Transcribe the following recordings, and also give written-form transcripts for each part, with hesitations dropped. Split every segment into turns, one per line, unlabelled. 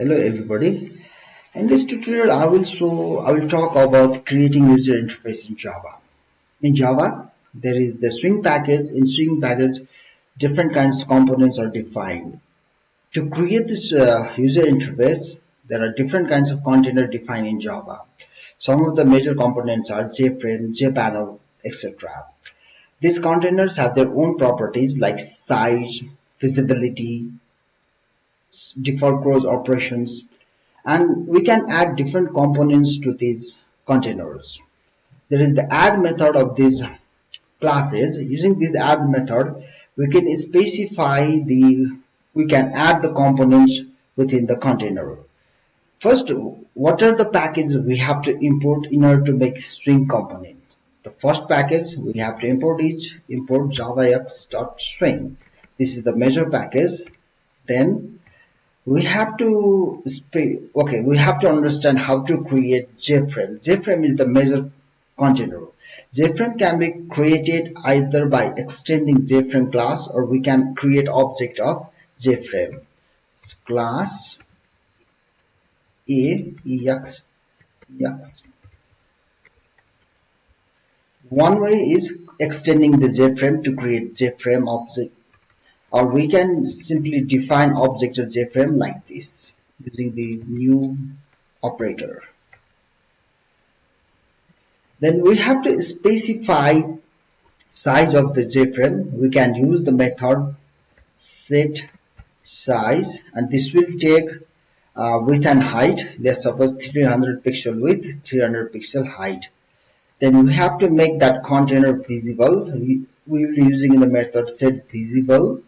Hello everybody. In this tutorial I will talk about creating user interface in Java. In Java there is the string package. In string package different kinds of components are defined. To create this user interface there are different kinds of container defined in Java. Some of the major components are JFrame, JPanel, etc. These containers have their own properties like size, visibility, default close operations, and we can add different components to these containers. There is the add method of these classes. Using this add method we can specify we can add the components within the container. First, what are the packages we have to import in order to make string component? The first package we have to import is import javax.string. This is the measure package. Then we have to we have to understand how to create JFrame. JFrame is the measure container. JFrame can be created either by extending JFrame class, or we can create object of JFrame. Class AEX. One way is extending the JFrame to create JFrame object, or we can simply define object as JFrame like this using the new operator. Then we have to specify size of the JFrame. We can use the method set size, and this will take width and height. Let's suppose 300 pixel width, 300 pixel height. Then we have to make that container visible. We will be using the method set visible,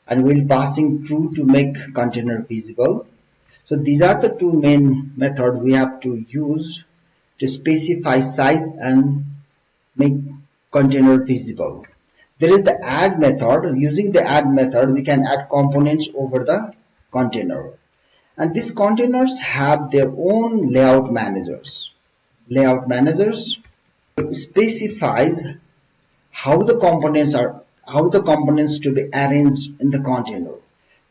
and we'll passing true to make container visible. So these are the two main methods we have to use to specify size and make container visible. There is the add method. Using the add method we can add components over the container, and these containers have their own layout managers. Layout managers specifies how the components to be arranged in the container.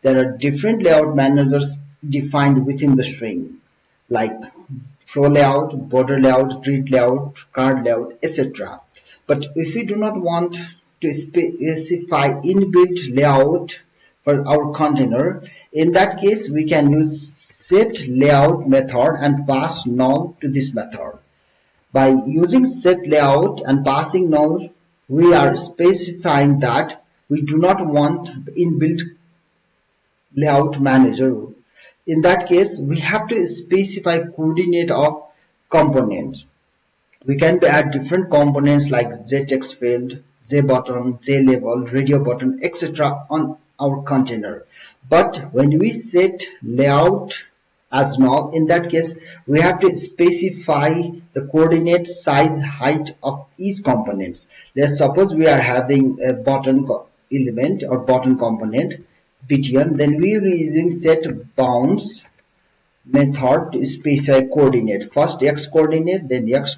There are different layout managers defined within the string, like flow layout, border layout, grid layout, card layout, etc. But if we do not want to specify inbuilt layout for our container, in that case we can use set layout method and pass null to this method. By using set layout and passing null, we are specifying that we do not want the inbuilt layout manager. In that case, we have to specify coordinate of components. We can add different components like JText field, JButton, JLabel, radio button, etc. on our container. But when we set layout as null, in that case we have to specify the coordinate, size, height of each components. Let's suppose we are having a button element or button component btn, then we will be using set bounds method to specify coordinate. First x coordinate, then x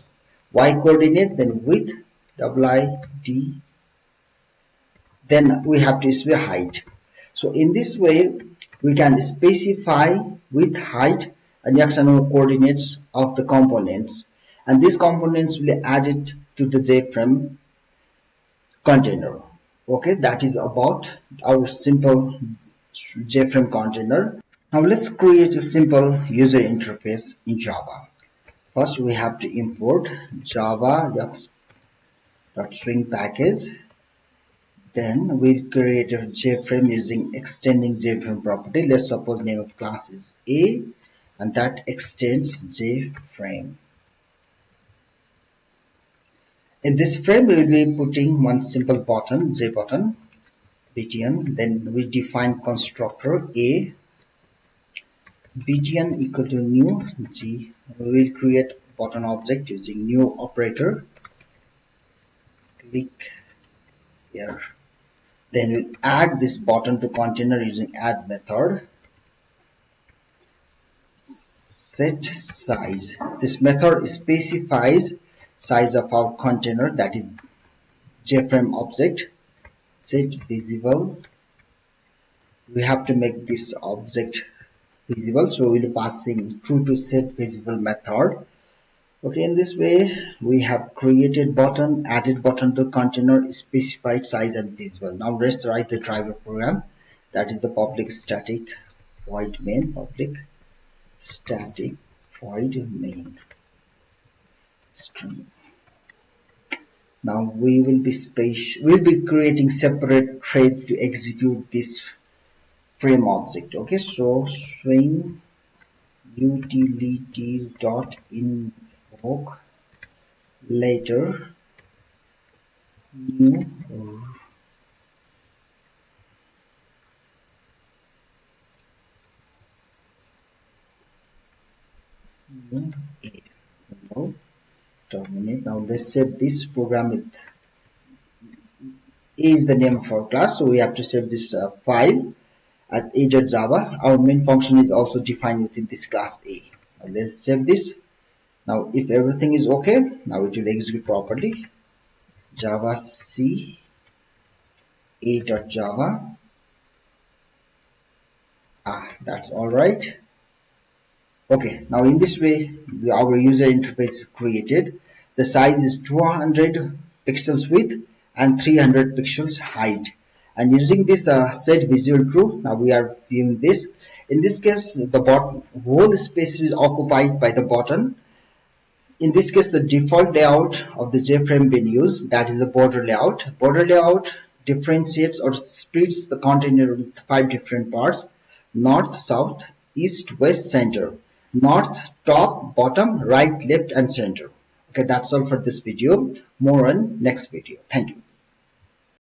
y coordinate, then width id, then we have to specify height. So in this way we can specify width, height, and x and y coordinates of the components, and these components will be added to the JFrame container. Okay, that is about our simple JFrame container. Now let's create a simple user interface in Java. First we have to import java.string package. Then we'll create a JFrame using extending JFrame property. Let's suppose name of class is A, and that extends JFrame. In this frame we will be putting one simple button, JButton, btn. Then we define constructor A, btn equal to new G. We will create button object using new operator. Click here. Then we add this button to container using add method. Set size. This method specifies size of our container, that is JFrame object. Set visible. We have to make this object visible, so we'll be passing true to set visible method. Okay, in this way we have created button, added button to container, specified size and visible. Now let's write the driver program, that is the public static void main, public static void main string. Now we'll be creating separate thread to execute this frame object. Okay, so swing utilities dot invoke later new a terminate. Now let's save this program with A is the name of our class, so we have to save this file as a.java. Our main function is also defined within this class A. Now let's save this. Now if everything is okay, now it will execute properly. Java C a.java. That's all right. Okay, now in this way our user interface is created. The size is 200 pixels width and 300 pixels height, and using this set visual true, now we are viewing this. In this case the whole space is occupied by the button. In this case the default layout of the JFrame being used, that is the border layout. Border layout differentiates or splits the container into 5 different parts: north, south, east, west, center. North, top, bottom, right, left and center. Okay, that's all for this video. More on next video. Thank you.